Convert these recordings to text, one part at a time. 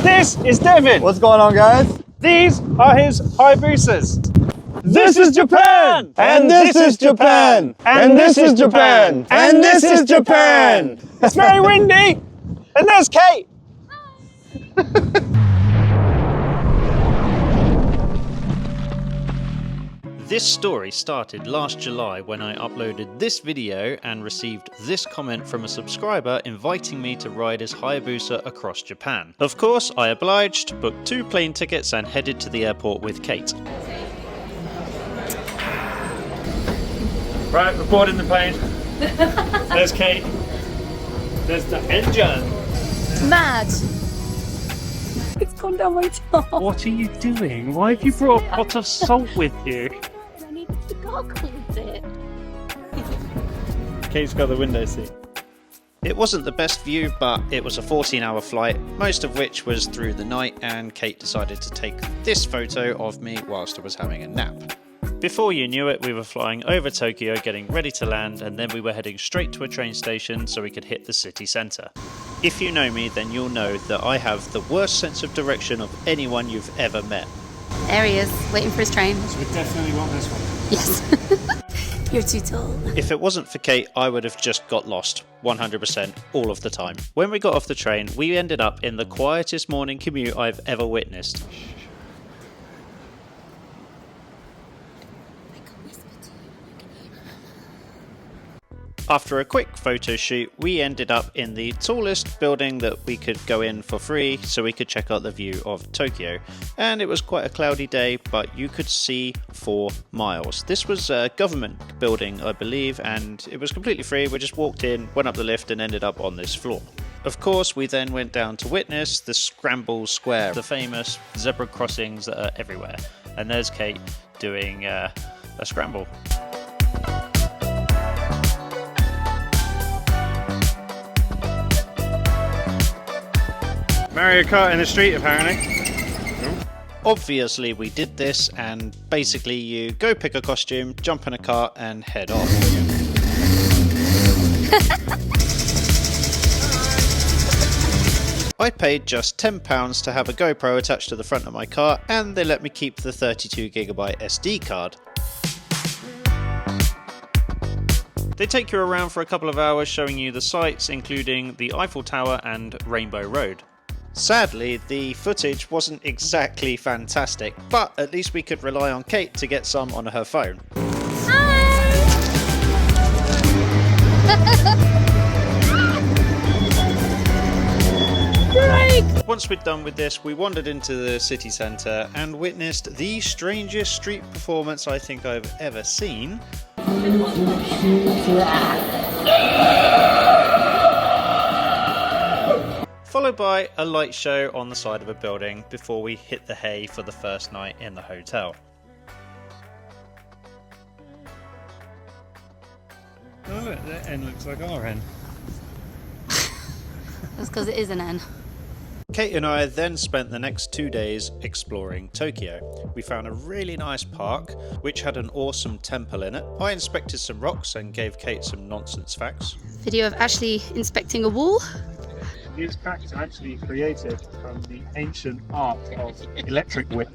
This is Devon. What's going on, guys? These are his Hayabusas. This is Japan! And this is Japan! And this is Japan! And this is Japan! It's very windy! And there's Kate! This story started last July when I uploaded this video and received this comment from a subscriber inviting me to ride his Hayabusa across Japan. Of course, I obliged, booked 2 plane tickets and headed to the airport with Kate. Right, we're boarding the plane. There's Kate. There's the engine. Mad. It's gone down my top. What are you doing? Why have you brought a pot of salt with you? I need to gargle with it. Kate's got the window seat. It wasn't the best view, but it was a 14-hour flight, most of which was through the night, and Kate decided to take this photo of me whilst I was having a nap. Before you knew it, we were flying over Tokyo, getting ready to land, and then we were heading straight to a train station so we could hit the city centre. If you know me, then you'll know that I have the worst sense of direction of anyone you've ever met. There he is, waiting for his train. So we definitely want this one. Yes. You're too tall. If it wasn't for Kate, I would have just got lost, 100%, all of the time. When we got off the train, we ended up in the quietest morning commute I've ever witnessed. After a quick photo shoot, we ended up in the tallest building that we could go in for free so we could check out the view of Tokyo. And it was quite a cloudy day, but you could see 4 miles. This was a government building, I believe, and it was completely free. We just walked in, went up the lift and ended up on this floor. Of course, we then went down to witness the Scramble Square, the famous zebra crossings that are everywhere. And there's Kate doing a scramble. Mario Kart in the street, apparently. Obviously, we did this, and basically you go pick a costume, jump in a cart, and head off. I paid just £10 to have a GoPro attached to the front of my car, and they let me keep the 32GB SD card. They take you around for a couple of hours showing you the sights, including the Eiffel Tower and Rainbow Road. Sadly, the footage wasn't exactly fantastic, but at least we could rely on Kate to get some on her phone. Once we'd done with this, we wandered into the city centre and witnessed the strangest street performance I think I've ever seen. Followed by a light show on the side of a building before we hit the hay for the first night in the hotel. Oh look, that N looks like our N. That's because it is an N. Kate and I then spent the next 2 days exploring Tokyo. We found a really nice park, which had an awesome temple in it. I inspected some rocks and gave Kate some nonsense facts. Video of Ashley inspecting a wall. These facts are actually created from the ancient art of electric whip.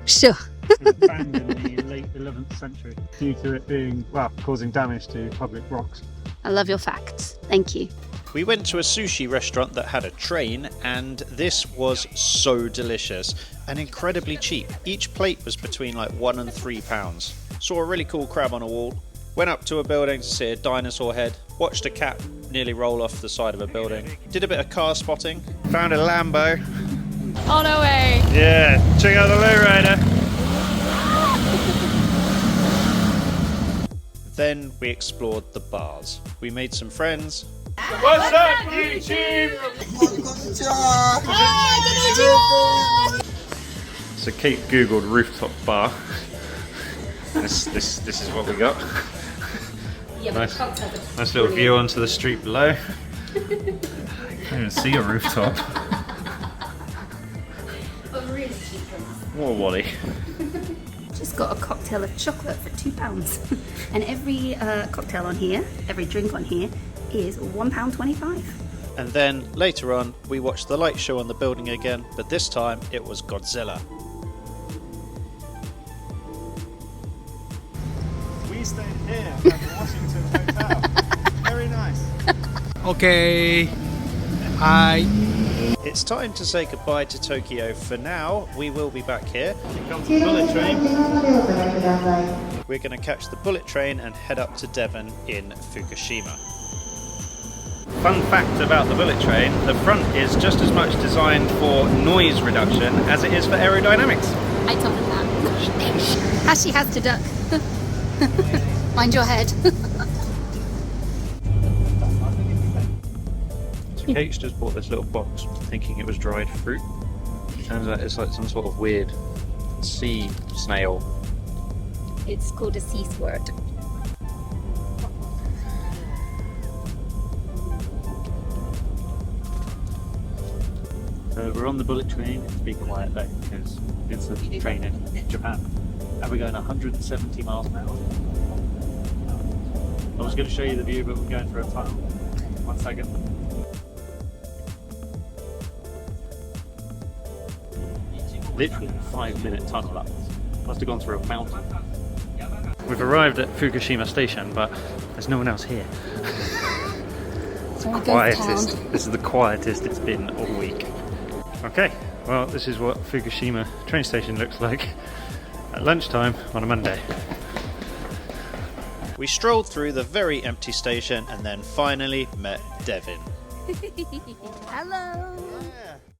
Sure. It was banned in the late 11th century due to it being, well, causing damage to public rocks. I love your facts. Thank you. We went to a sushi restaurant that had a train, and this was so delicious and incredibly cheap. Each plate was between like £1 and £3. Saw a really cool crab on a wall. Went up to a building to see a dinosaur head. Watched a cat nearly roll off the side of a building. Did a bit of car spotting. Found a Lambo. Oh, no way. Yeah, check out the lowrider. Then we explored the bars. We made some friends. What's up, YouTube? So Kate googled rooftop bar. This is what we got. Nice little view onto the street below. Can't even see a rooftop. More Wally. Just got a cocktail of chocolate for £2. And every cocktail on here, every drink on here, is £1.25. And then later on we watched the light show on the building again, but this time it was Godzilla. We stayed here at the Washington Hotel. Very nice. Okay. Hi. It's time to say goodbye to Tokyo for now. We will be back here. Here comes the bullet train. We're going to catch the bullet train and head up to Devon in Fukushima. Fun fact about the bullet train, the front is just as much designed for noise reduction as it is for aerodynamics. I told him that. Hashi has to duck. Mind your head. Kate's just bought this little box thinking it was dried fruit. Turns out it's like some sort of weird sea snail. It's called a sea squirt. We're on the bullet train. Be quiet though, because it's a train in Japan. And we're going 170 miles an hour. I was going to show you the view, but we're going through a tunnel. 1 second. Literally 5-minute tunnel up. Must have gone through a mountain. We've arrived at Fukushima station, but there's no one else here. Quietest. This is the quietest it's been all week. Okay, well this is what Fukushima train station looks like at lunchtime on a Monday. We strolled through the very empty station and then finally met Devon. Hello.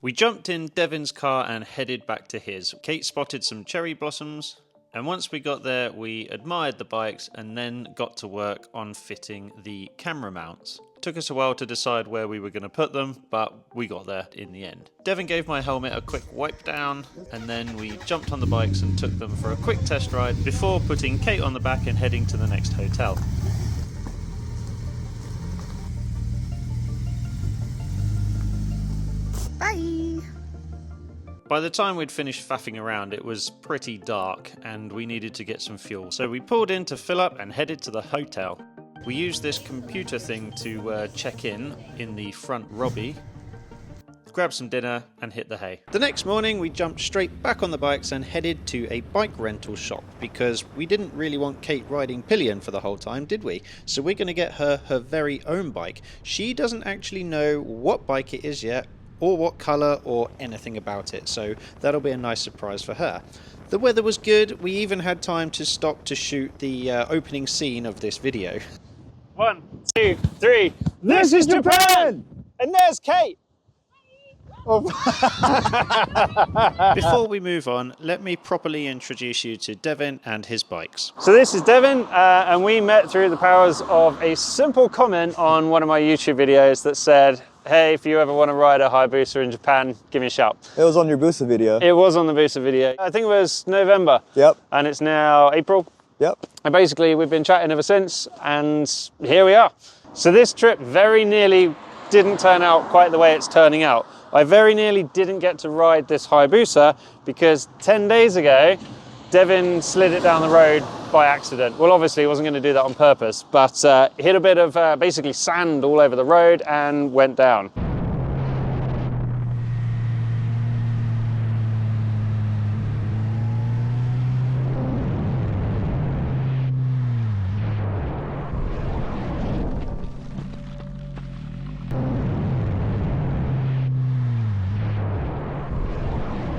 We jumped in Devon's car and headed back to his. Kate spotted some cherry blossoms, and once we got there we admired the bikes and then got to work on fitting the camera mounts. Took us a while to decide where we were going to put them, but we got there in the end. Devon gave my helmet a quick wipe down, and then we jumped on the bikes and took them for a quick test ride before putting Kate on the back and heading to the next hotel. Bye. By the time we'd finished faffing around, it was pretty dark and we needed to get some fuel. So we pulled in to fill up and headed to the hotel. We used this computer thing to check in the front lobby, grab some dinner and hit the hay. The next morning we jumped straight back on the bikes and headed to a bike rental shop because we didn't really want Kate riding pillion for the whole time, did we? So we're going to get her very own bike. She doesn't actually know what bike it is yet, or what colour or anything about it, so that'll be a nice surprise for her. The weather was good. We even had time to stop to shoot the opening scene of this video. 1, 2, 3. This is Japan! And there's Kate! Before we move on, let me properly introduce you to Devon and his bikes. So this is Devon, and we met through the powers of a simple comment on one of my YouTube videos that said, hey, if you ever want to ride a Hayabusa in Japan, give me a shout. It was on your Busa video. It was on the Busa video. I think it was November. Yep. And it's now April. Yep. And basically we've been chatting ever since, and here we are. So this trip very nearly didn't turn out quite the way it's turning out. I very nearly didn't get to ride this Hayabusa because 10 days ago, Devon slid it down the road by accident. Well, obviously he wasn't going to do that on purpose, but hit a bit of basically sand all over the road and went down.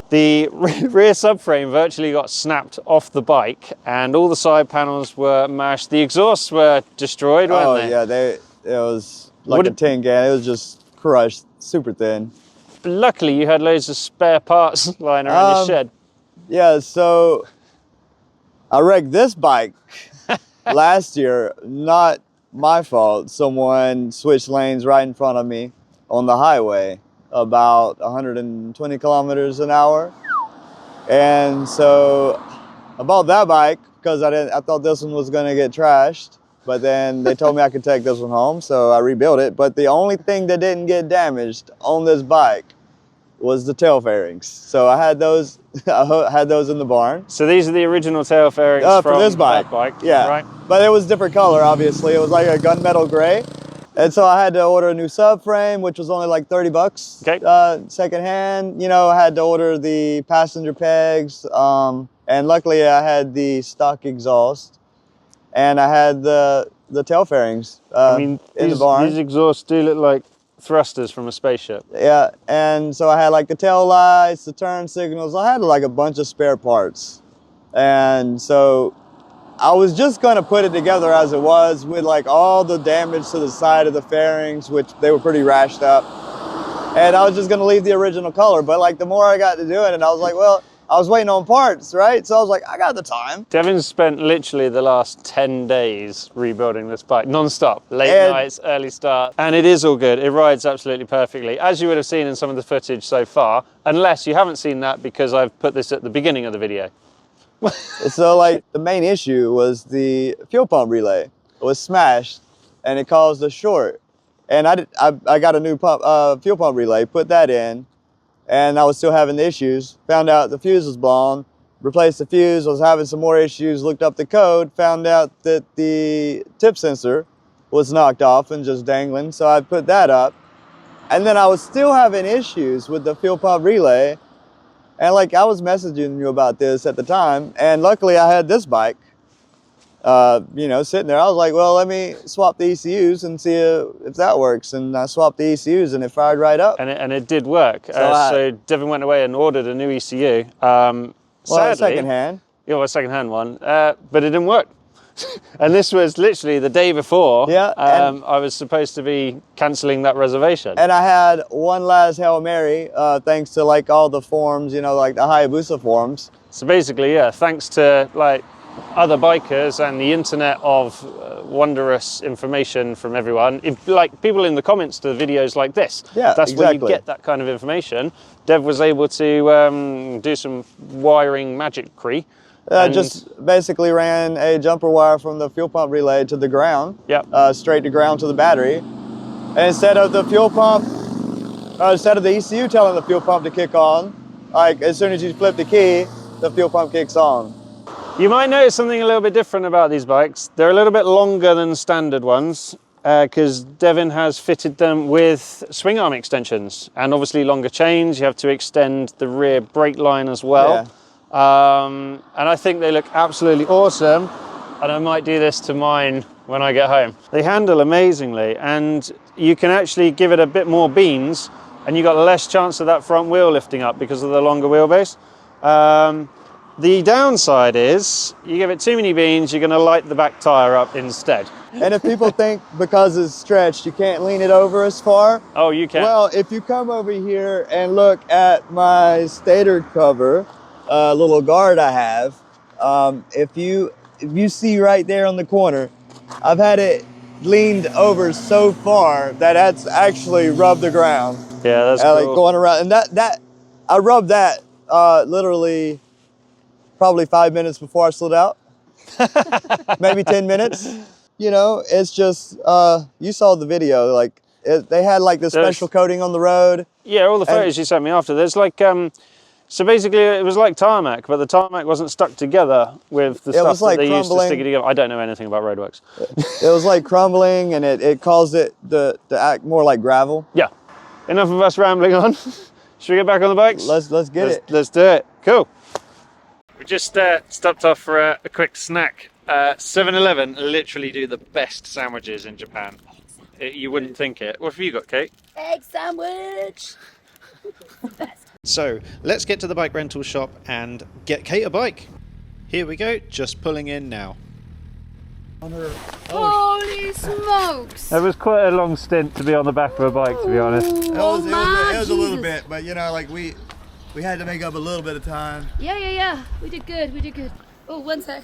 The rear subframe virtually got snapped off the bike and all the side panels were mashed. The exhausts were destroyed, weren't they? Oh yeah, it was like a tin can. It was just crushed, super thin. Luckily you had loads of spare parts lying around your shed. Yeah, so I wrecked this bike last year, not my fault. Someone switched lanes right in front of me on the highway, about 120 kilometers an hour. And so I bought that bike because I thought this one was gonna get trashed, but then they told me I could take this one home, so I rebuilt it. But the only thing that didn't get damaged on this bike was the tail fairings. So I had those, I had those in the barn. So these are the original tail fairings for this bike. that bike, yeah. right? But it was different color, obviously. It was like a gunmetal gray. And so I had to order a new subframe, which was only like 30 bucks. Okay. Secondhand. You know, I had to order the passenger pegs. And luckily I had the stock exhaust. And I had the tail fairings I mean, in the barn. these exhausts do look like thrusters from a spaceship. Yeah, and so I had like the tail lights, the turn signals. I had like a bunch of spare parts. And so I was just gonna put it together as it was with like all the damage to the side of the fairings, which they were pretty rashed up. And I was just gonna leave the original color. But like the more I got to do it, and I was like, well, I was waiting on parts, right? So I was like, I got the time. Devon's spent literally the last 10 days rebuilding this bike, non-stop, late nights, early start, and it is all good. It rides absolutely perfectly, as you would have seen in some of the footage so far, unless you haven't seen that because I've put this at the beginning of the video. So like the main issue was the fuel pump relay. It was smashed and it caused a short. And I got a new fuel pump relay, put that in, and I was still having the issues. Found out the fuse was blown, replaced the fuse, was having some more issues, looked up the code, found out that the tip sensor was knocked off and just dangling, so I put that up. And then I was still having issues with the fuel pump relay. And like I was messaging you about this at the time, and luckily I had this bike, you know, sitting there. I was like, well, let me swap the ECUs and see if that works. And I swapped the ECUs and it fired right up. And it did work. So Devon went away and ordered a new ECU. Well, sadly, secondhand. Yeah, well, a second-hand one, but it didn't work. And this was literally the day before. Yeah, I was supposed to be cancelling that reservation. And I had one last Hail Mary, thanks to like all the forums, you know, like the Hayabusa forums. So basically, yeah, thanks to like other bikers and the internet of wondrous information from everyone, like people in the comments to the videos like this. Yeah, that's exactly. where you get that kind of information. Dev was able to do some wiring magicry. Just basically ran a jumper wire from the fuel pump relay to the ground, straight to ground to the battery. And instead of the fuel pump, instead of the ECU telling the fuel pump to kick on, like as soon as you flip the key, the fuel pump kicks on. You might notice something a little bit different about these bikes. They're a little bit longer than standard ones because Devon has fitted them with swing arm extensions and obviously longer chains. You have to extend the rear brake line as well. Yeah. And I think they look absolutely awesome, and I might do this to mine when I get home. They handle amazingly, and you can actually give it a bit more beans and you got less chance of that front wheel lifting up because of the longer wheelbase. The downside is you give it too many beans, you're going to light the back tire up instead. And if people think because it's stretched you can't lean it over as far, oh, you can. Well, if you come over here and look at my stator cover, little guard I have, if you see right there on the corner, I've had it leaned over so far that that's actually rubbed the ground. Yeah, that's cool. Like going around, and that I rubbed that literally probably 5 minutes before I slid out, maybe 10 minutes. You know, it's just you saw the video, like they had like this special coating on the road. Yeah, all the photos you sent me after. There's like so basically it was like tarmac, but the tarmac wasn't stuck together with the stuff that they used to stick it together. I don't know anything about roadworks. It was like crumbling, and it caused it to act more like gravel. Yeah. Enough of us rambling on. Should we get back on the bikes? Let's get it. Let's do it. Cool. We just stopped off for a quick snack. 7-Eleven literally do the best sandwiches in Japan. You wouldn't think it. What have you got, Kate? Egg sandwich. Best. So let's get to the bike rental shop and get Kate a bike. Here we go, just pulling in now. Holy smokes! It was quite a long stint to be on the back of a bike, to be honest. It was a little bit, but you know, like we had to make up a little bit of time. Yeah. We did good. Oh, one sec.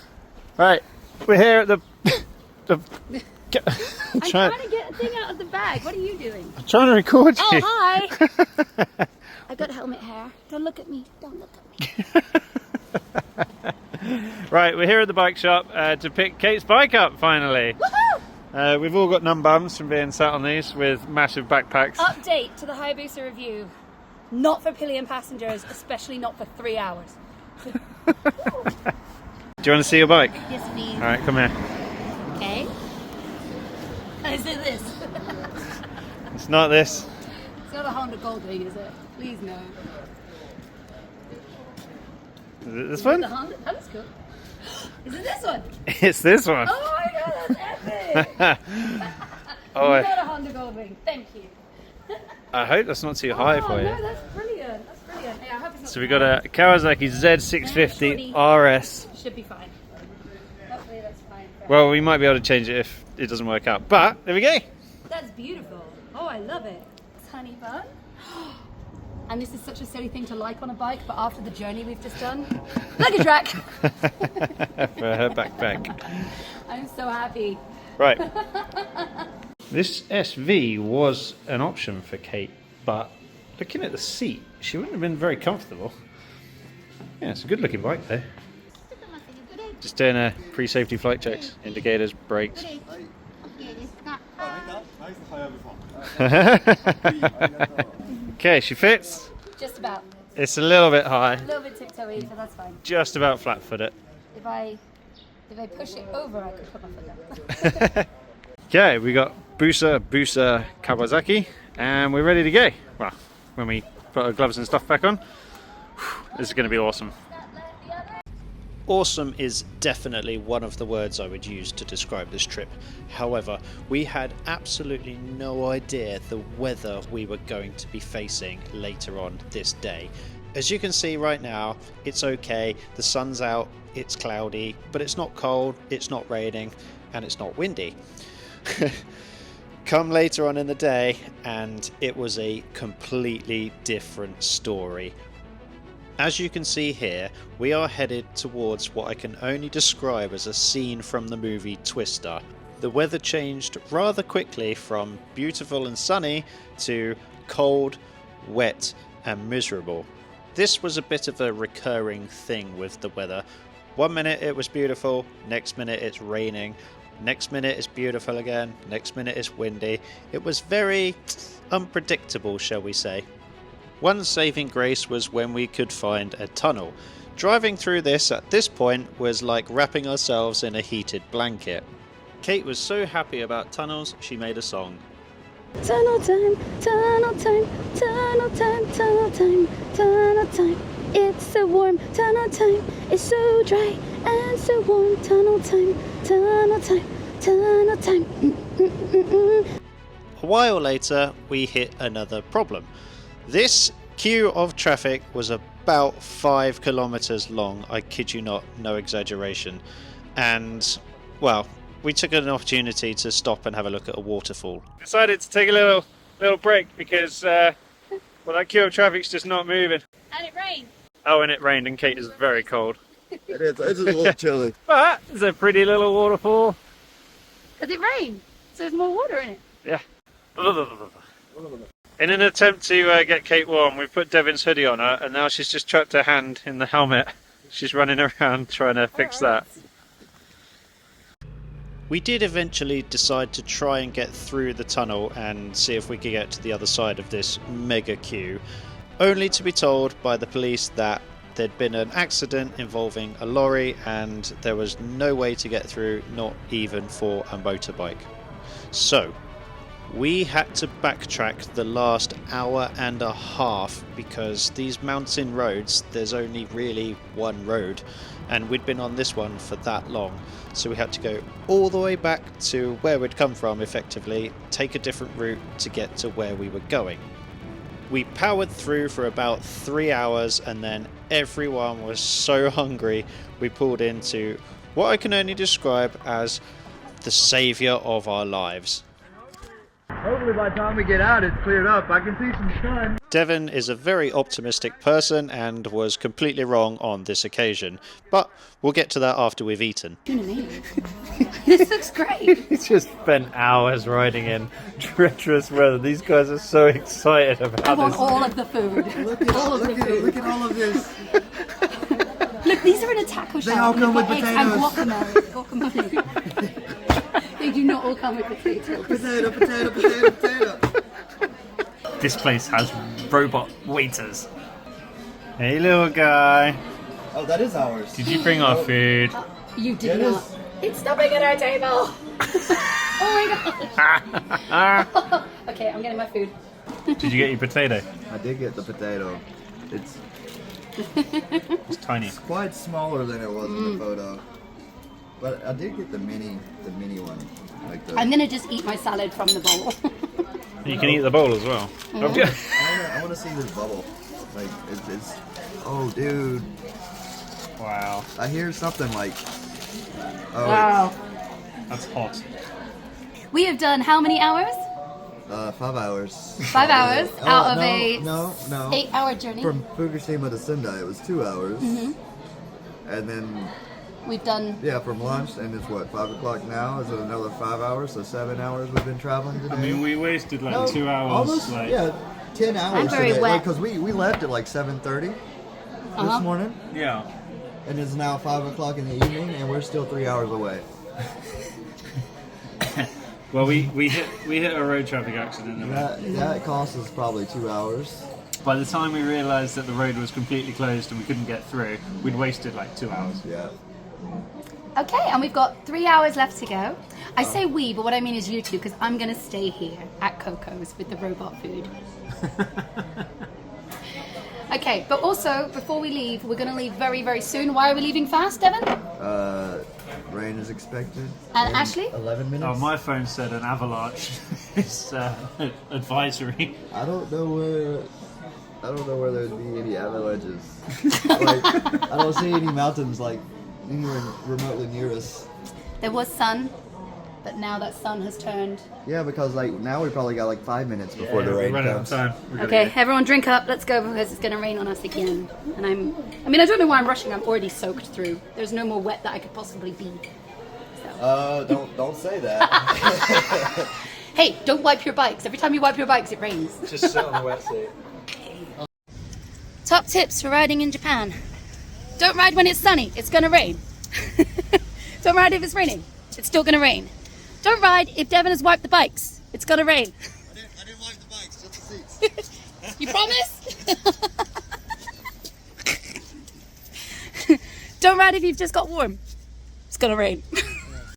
Right, we're here at the I'm trying to get a thing out of the bag. What are you doing? I'm trying to record you. Oh, hi. I got helmet hair. Don't look at me. Don't look at me. Right, we're here at the bike shop to pick Kate's bike up, finally. Woohoo! We've all got numb bums from being sat on these with massive backpacks. Update to the Hayabusa review. Not for pillion passengers, especially not for 3 hours. Do you want to see your bike? Yes, please. All right, come here. Okay. I say this. not this. It's not a Honda Goldwing, is it? Please no. Is it this The one? Honda? That looks cool. Is it this one? It's this one. Oh my god, that's epic! Oh, You got a Honda Goldwing. Thank you. I hope that's not too high for you. No, that's brilliant. That's brilliant. Yeah, I hope it's not So we too got a Kawasaki Z650 RS. high. Should be fine. Hopefully that's fine. Well, we might be able to change it if it doesn't work out. But there we go. That's beautiful. Oh, I love it. It's honey bun. And this is such a silly thing to like on a bike, but after the journey we've just done, luggage rack. For her backpack. I'm so happy. Right. This SV was an option for Kate, but looking at the seat, she wouldn't have been very comfortable. Yeah, it's a good looking bike though. Just doing a pre-safety flight checks, indicators, brakes. Okay, she fits. Just about. It's a little bit high. A little bit tiptoey, but that's fine. Just about flat footed. If I push it over, I could put my foot down. Okay, we got Busa Kawasaki, and we're ready to go. Well, when we put our gloves and stuff back on, this is going to be awesome. Awesome is definitely one of the words I would use to describe this trip. However, we had absolutely no idea the weather we were going to be facing later on this day. As you can see right now, it's okay, the sun's out, it's cloudy, but it's not cold, it's not raining, and it's not windy. Come later on in the day, and it was a completely different story. As you can see here, we are headed towards what I can only describe as a scene from the movie Twister. The weather changed rather quickly from beautiful and sunny to cold, wet and miserable. This was a bit of a recurring thing with the weather. One minute it was beautiful, next minute it's raining, next minute it's beautiful again, next minute it's windy. It was very unpredictable, shall we say. One saving grace was when we could find a tunnel. Driving through this at this point was like wrapping ourselves in a heated blanket. Kate was so happy about tunnels, she made a song. Tunnel time, tunnel time, tunnel time, tunnel time, tunnel time. It's so warm, tunnel time. It's so dry and so warm, tunnel time, tunnel time, tunnel time. A while later, we hit another problem. This queue of traffic was about 5 kilometers long, I kid you not, no exaggeration. And, well, we took an opportunity to stop and have a look at a waterfall. Decided to take a little break because, well, that queue of traffic's just not moving. And it rained. Oh, and it rained and Kate is very cold. It is. It's a little chilly. But it's a pretty little waterfall. Does it rain? So there's more water in it. Yeah. In an attempt to get Kate warm, we've put Devon's hoodie on her, and now she's just trapped her hand in the helmet. She's running around trying to fix that. We did eventually decide to try and get through the tunnel and see if we could get to the other side of this mega queue, only to be told by the police that there'd been an accident involving a lorry and there was no way to get through, not even for a motorbike. So, we had to backtrack the last hour and a half because these mountain roads, there's only really one road, and we'd been on this one for that long. So we had to go all the way back to where we'd come from, effectively, take a different route to get to where we were going. We powered through for about 3 hours, and then everyone was so hungry we pulled into what I can only describe as the saviour of our lives. Hopefully by the time we get out, it's cleared up. I can see some sun. Devon is a very optimistic person and was completely wrong on this occasion, but we'll get to that after we've eaten. This looks great. He's just spent hours riding in treacherous weather. These guys are so excited about I want this. all of the food. Look at all of this. Look, these are in a taco shop. They all come with Eggs and potatoes. guacamole. They do not all come with potatoes. Potato. This place has robot waiters. Hey, little guy. Oh, that is ours. Did you bring our food? You did It not. is. It's stopping at our table. Oh my god. Okay, I'm getting my food. Did you get your potato? I did get the potato. It's tiny. It's quite smaller than it was in the photo. But I did get the mini one. Like the, I'm gonna just eat my salad from the bowl. You can eat the bowl as well. Okay. I want to see this bubble. Like, it's oh, dude. Wow. I hear something like, oh, Wow. That's hot. We have done how many hours? 5 hours. 5 hours out of no, 8-hour journey. From Fukushima to Sendai, it was 2 hours. And then, We've done. yeah, from lunch, and it's what, 5 o'clock now? Is it another 5 hours? So 7 hours we've been traveling today. I mean, we wasted like No, 2 hours. Almost, like, yeah, 10 hours I'm very today. wet. Because we left at like 7:30 this morning, yeah. and it's now 5 o'clock in the evening, and we're still 3 hours away. Well, we hit a road traffic accident. That cost us probably 2 hours. By the time we realised that the road was completely closed and we couldn't get through, we'd wasted like 2 hours. Yeah. Okay, and we've got 3 hours left to go. I say we, but what I mean is you two, because I'm gonna stay here at Coco's with the robot food. Okay, but also before we leave, we're gonna leave very, very soon. Why are we leaving fast, Devon? Rain is expected. And in Ashley? 11 minutes. Oh, my phone said an avalanche is advisory. I don't know where there'd be any avalanches. Like, I don't see any mountains like anywhere remotely near us. There was sun, but now that sun has turned. Yeah, because like now we probably got like 5 minutes before the we're rain running out of comes. time. We're gonna Okay, go. everyone drink up. Let's go because it's gonna rain on us again. And I don't know why I'm rushing. I'm already soaked through. There's no more wet that I could possibly be. Don't say that. Hey, don't wipe your bikes. Every time you wipe your bikes, it rains. Just sit on the wet seat. Top tips for riding in Japan. Don't ride when it's sunny. It's gonna rain. Don't ride if it's raining. It's still gonna rain. Don't ride if Devon has wiped the bikes. It's gonna rain. I didn't wipe the bikes, just the seats. You promise? Don't ride if you've just got warm. It's gonna rain.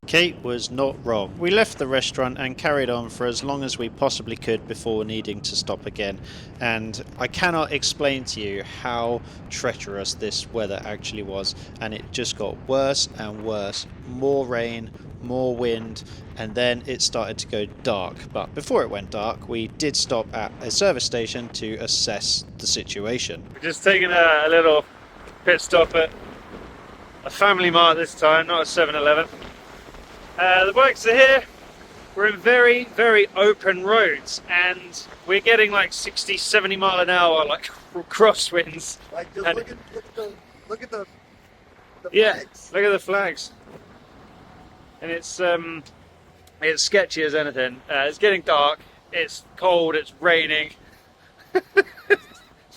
Kate was not wrong. We left the restaurant and carried on for as long as we possibly could before needing to stop again. And I cannot explain to you how treacherous this weather actually was. And it just got worse and worse. More rain, more wind, and then it started to go dark. But before it went dark, we did stop at a service station to assess the situation. We're just taking a little pit stop at a Family Mart this time, not a 7-Eleven. The bikes are here. We're in very, very open roads and we're getting like 60, 70 mile an hour, like crosswinds. Like, just And- look at the Yeah, flags. look at the flags. And it's sketchy as anything. It's getting dark, it's cold, it's raining.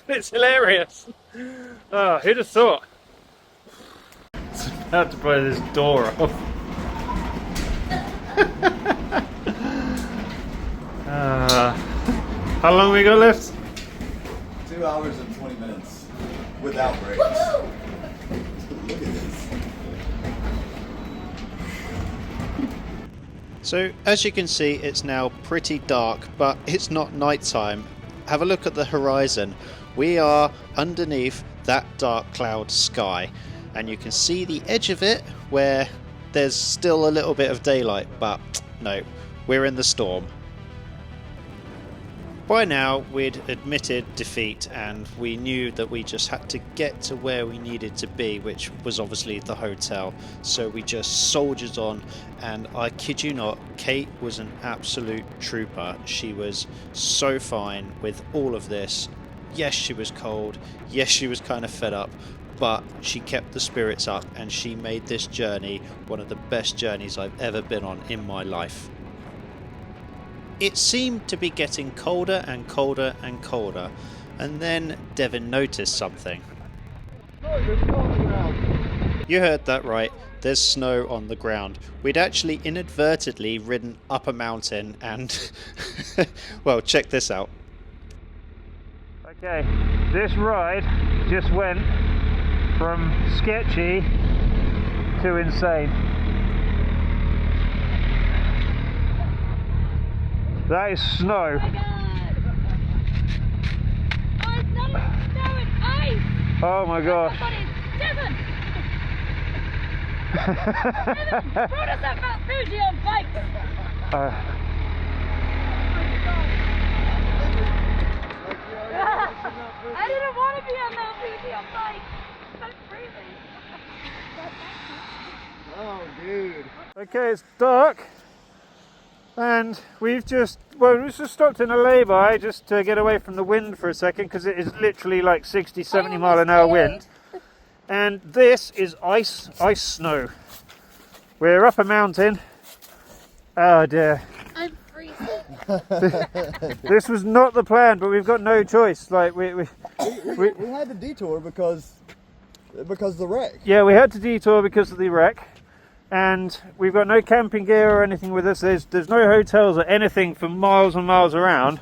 It's hilarious. Oh, who'd have thought? It's about to blow this door off. How long we got left? 2 hours and 20 minutes without breaks. Look at this. So as you can see, it's now pretty dark, but it's not nighttime. Have a look at the horizon. We are underneath that dark cloud sky, and you can see the edge of it where there's still a little bit of daylight, but no, we're in the storm. By now we'd admitted defeat and we knew that we just had to get to where we needed to be, which was obviously the hotel. So we just soldiered on, and I kid you not, Kate was an absolute trooper. She was so fine with all of this. Yes, she was cold. Yes, she was kind of fed up, but she kept the spirits up and she made this journey one of the best journeys I've ever been on in my life. It seemed to be getting colder and colder and colder, and then Devon noticed something. You heard that right, there's snow on the ground. We'd actually inadvertently ridden up a mountain and, well, check this out. Okay, this ride just went from sketchy to insane. That is snow. Oh my god! Oh, it's not snow, it's ice! Oh my gosh. Devon! Devon brought us up Mount Fuji on bikes! I didn't want to be on Mount Fuji on bikes! I'm freezing! Oh, dude. Okay, it's dark. And we've just stopped in a lay-by just to get away from the wind for a second, because it is literally like 60, 70 mile an hour wind. And this is ice snow. We're up a mountain. Oh dear. I'm freezing. This was not the plan, but we've got no choice. Like we had to detour because the wreck. Yeah, we had to detour because of the wreck. And we've got no camping gear or anything with us. There's no hotels or anything for miles and miles around.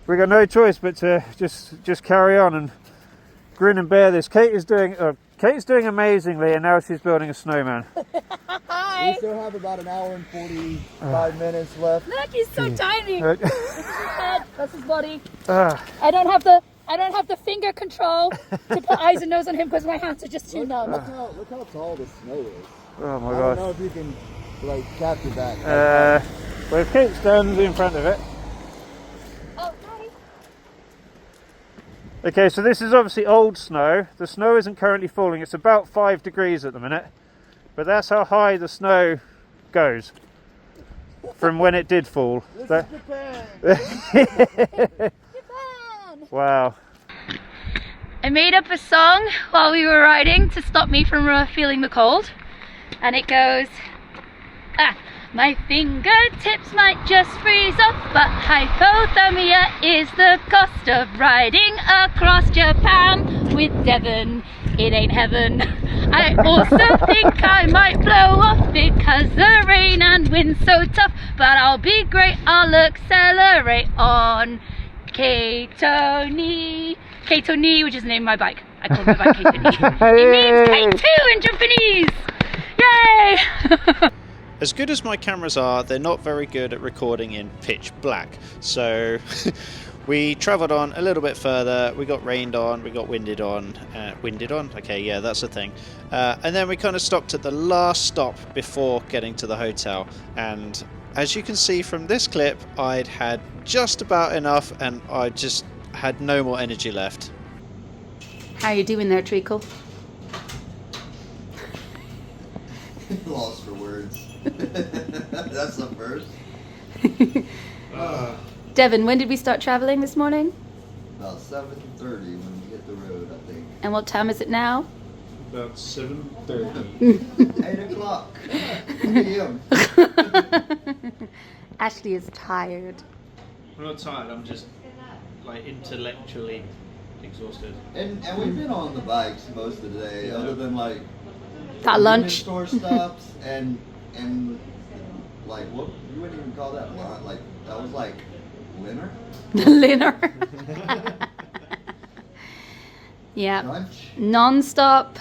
We've got no choice but to just carry on and grin and bear this. Kate's doing amazingly, and now she's building a snowman. Hi! We still have about an hour and 45 minutes left. Look, he's so tiny. This is his head. That's his body. Ah. I don't have the finger control to put eyes and nose on him because my hands are just too numb. Look how tall the snow is. Oh my I gosh. don't know if you can like capture that. Well, if Kate stands in front of it. Oh, hi. Okay, so this is obviously old snow. The snow isn't currently falling. It's about 5 degrees at the minute. But that's how high the snow goes from when it did fall. This is Japan. Wow. I made up a song while we were riding to stop me from feeling the cold. And it goes, my fingertips might just freeze off, but hypothermia is the cost of riding across Japan with Devon. It ain't heaven. I also think I might blow off because the rain and wind's so tough, but I'll be great, I'll accelerate on Kyoto Ni, which is the name of my bike. I call my bike Kyoto Ni. It means K2 in Japanese! Yay! As good as my cameras are, they're not very good at recording in pitch black. So we travelled on a little bit further, we got rained on, we got winded on. Winded on? Okay, yeah, that's the thing. And then we kind of stopped at the last stop before getting to the hotel. And as you can see from this clip, I'd had just about enough and I just had no more energy left. How are you doing there, Treacle? Lost for words. That's the first. Devon, when did we start traveling this morning? About 7:30 when we hit the road, I think. And what time is it now? About 7:30. 8 o'clock. p.m. Ashley is tired. I'm not tired, I'm just like intellectually exhausted. And we've been on the bikes most of the day, other than like Got lunch. store stops and like what you wouldn't even call that lunch. Like that was like dinner. Dinner. Yeah. Lunch. Non-stop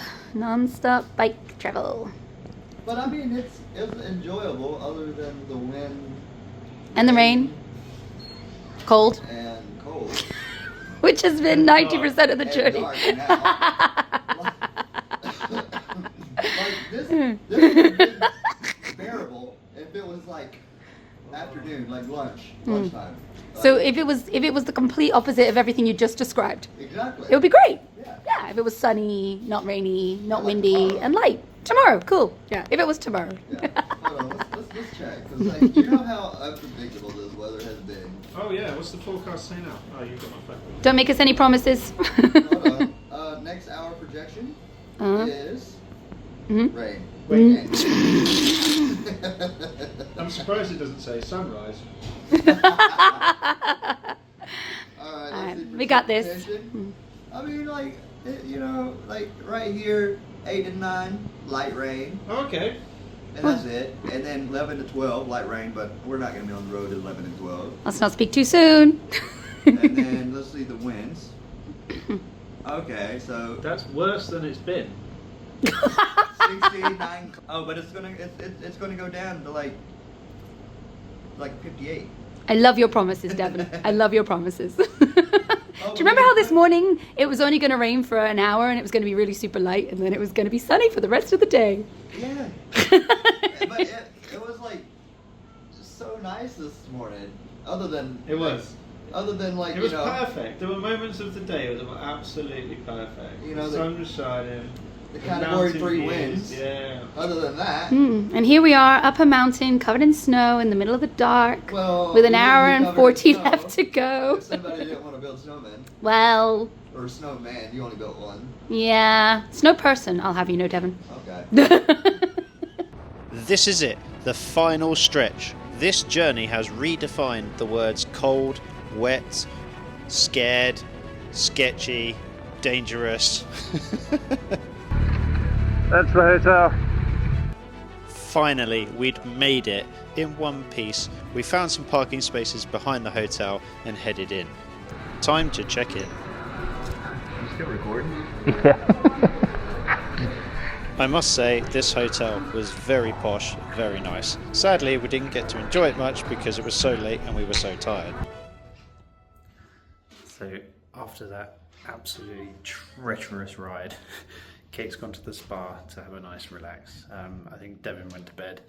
bike travel. But I mean, it was enjoyable, other than the wind And the rain. Cold. and cold. Which has been 90% of the And journey. dark now. Like this would be bearable if it was like afternoon, like lunchtime. So if it was the complete opposite of everything you just described, Exactly. it would be great. Yeah. Yeah, if it was sunny, not rainy, not windy, and light. Tomorrow, cool. Yeah, if it was tomorrow. Yeah. Hold on, let's check. 'Cause, like, you know how unpredictable this weather has been. Oh yeah, what's the forecast say now? Oh, you've got my phone. Don't make us any promises. Hold on. Next hour projection is rain. Mm. I'm surprised it doesn't say sunrise. Alright, We got this. precipitation. I mean, like, like right here, 8 and 9, light rain. Oh, okay. And that's it. And then 11 to 12, light rain, but we're not going to be on the road at 11 and 12. Let's not speak too soon. And then let's see the winds. Okay, so That's worse than it's been. 69. Oh, but it's gonna go down to like 58. I love your promises, Devon. I love your promises. Do you remember how this morning it was only going to rain for an hour and it was going to be really super light and then it was going to be sunny for the rest of the day? Yeah. But it was like just so nice this morning. Other than like It was perfect. There were moments of the day that were absolutely perfect. The sun was shining. The Category 3 winds. Yeah. Other than that. And here we are up a mountain covered in snow in the middle of the dark with an hour and 40 left to go. If somebody didn't want to build snowmen. Well. Or snowman, you only built one. Yeah. Snow person, I'll have you know, Devon. Okay. This is it, the final stretch. This journey has redefined the words cold, wet, scared, sketchy, dangerous. That's the hotel. Finally, we'd made it in one piece. We found some parking spaces behind the hotel and headed in. Time to check in. You still recording? Yeah. I must say, this hotel was very posh, very nice. Sadly, we didn't get to enjoy it much because it was so late and we were so tired. So, after that absolutely treacherous ride, Kate's gone to the spa to have a nice relax. I think Devon went to bed.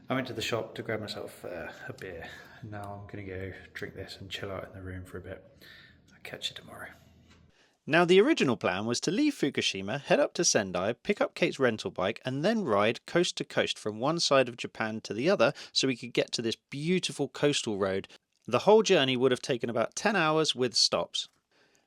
I went to the shop to grab myself a beer. Now I'm going to go drink this and chill out in the room for a bit. I'll catch you tomorrow. Now, the original plan was to leave Fukushima, head up to Sendai, pick up Kate's rental bike, and then ride coast to coast from one side of Japan to the other so we could get to this beautiful coastal road. The whole journey would have taken about 10 hours with stops.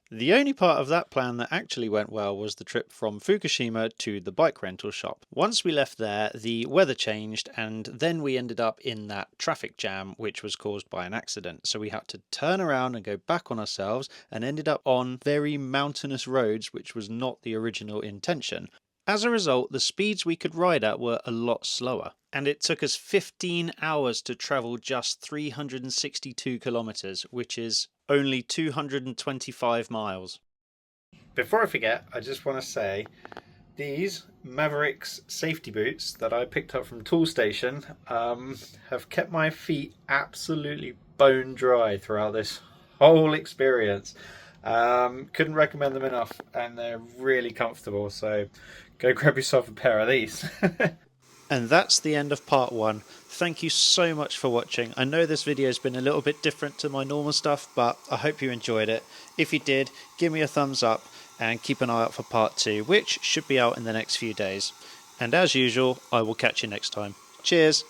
The only part of that plan that actually went well was the trip from Fukushima to the bike rental shop. Once we left there, the weather changed and then we ended up in that traffic jam which was caused by an accident. So we had to turn around and go back on ourselves and ended up on very mountainous roads, which was not the original intention. As a result, the speeds we could ride at were a lot slower, and it took us 15 hours to travel just 362 kilometers, which is only 225 miles. Before I forget, I just want to say these Mavericks safety boots that I picked up from Tool Station have kept my feet absolutely bone dry throughout this whole experience. Couldn't recommend them enough, and they're really comfortable, so go grab yourself a pair of these. And that's the end of part 1. Thank you so much for watching. I know this video has been a little bit different to my normal stuff, but I hope you enjoyed it. If you did, give me a thumbs up and keep an eye out for part 2, which should be out in the next few days. And as usual, I will catch you next time. Cheers!